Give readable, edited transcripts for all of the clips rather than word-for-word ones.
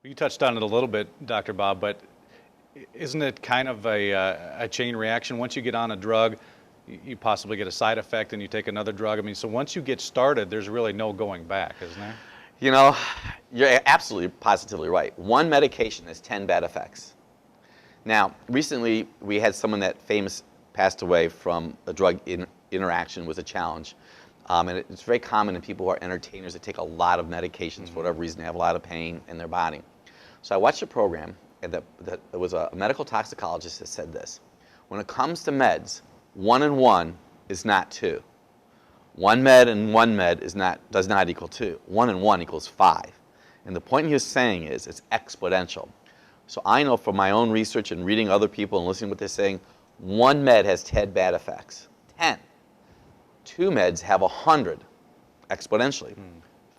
You touched on it a little bit, Dr. Bob, but isn't it kind of a chain reaction? Once you get on a drug, you possibly get a side effect and you take another drug. I mean, so once you get started, there's really no going back, isn't there? You know, you're absolutely positively right. One medication has 10 bad effects. Now, recently we had someone that passed away from a drug interaction with a challenge. And it's very common in people who are entertainers that take a lot of medications for whatever reason. They have a lot of pain in their body. So I watched a program, and there was a medical toxicologist that said this: when it comes to meds, 1 and 1 is not 2. 1 med and 1 med does not equal 2. 1 and 1 equals 5. And the point he was saying is it's exponential. So I know from my own research and reading other people and listening to what they're saying, 1 med has 10 bad effects. 10. 2 meds have 100 exponentially.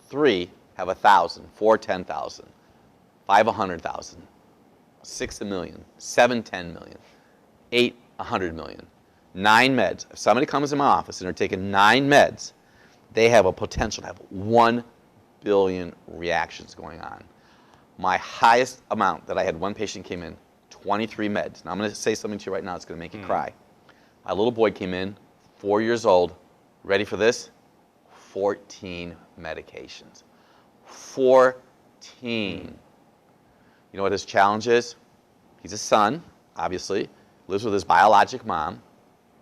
3 have 1,000, 4 10,000, 5 100,000, 6 a million, 7 10 million, 8 100 million. 9 meds. If somebody comes in my office and they're taking 9 meds, they have a potential to have 1 billion reactions going on. My highest amount that I had, one patient came in, 23 meds. Now I'm going to say something to you right now that's going to make you cry. My little boy came in, 4 years old, ready for this? 14 medications. 14. You know what his challenge is? He's a son, obviously, lives with his biologic mom.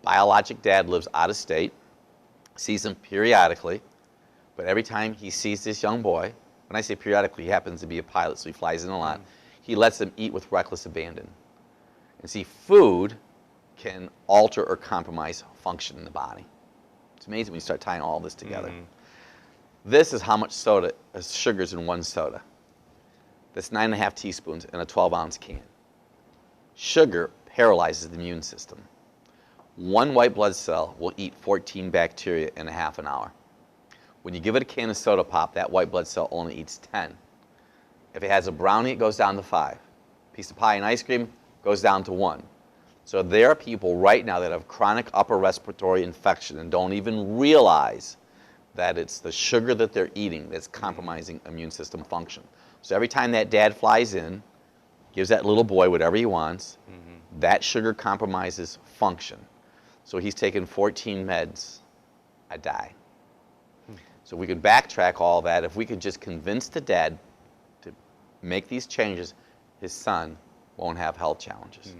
Biologic dad lives out of state, sees him periodically, but every time he sees this young boy, when I say periodically, he happens to be a pilot, so he flies in a lot, he lets him eat with reckless abandon. And see, food can alter or compromise function in the body. It's amazing when you start tying all this together. This is how much sugar is in 1 soda. That's 9.5 teaspoons in a 12-ounce can. Sugar paralyzes the immune system. 1 white blood cell will eat 14 bacteria in a half an hour. When you give it a can of soda pop, that white blood cell only eats 10. If it has a brownie, it goes down to 5. Piece of pie and ice cream goes down to 1. So there are people right now that have chronic upper respiratory infection and don't even realize that it's the sugar that they're eating that's compromising immune system function. So every time that dad flies in, gives that little boy whatever he wants, that sugar compromises function. So he's taken 14 meds a day. So we could backtrack all that. If we could just convince the dad to make these changes, his son won't have health challenges.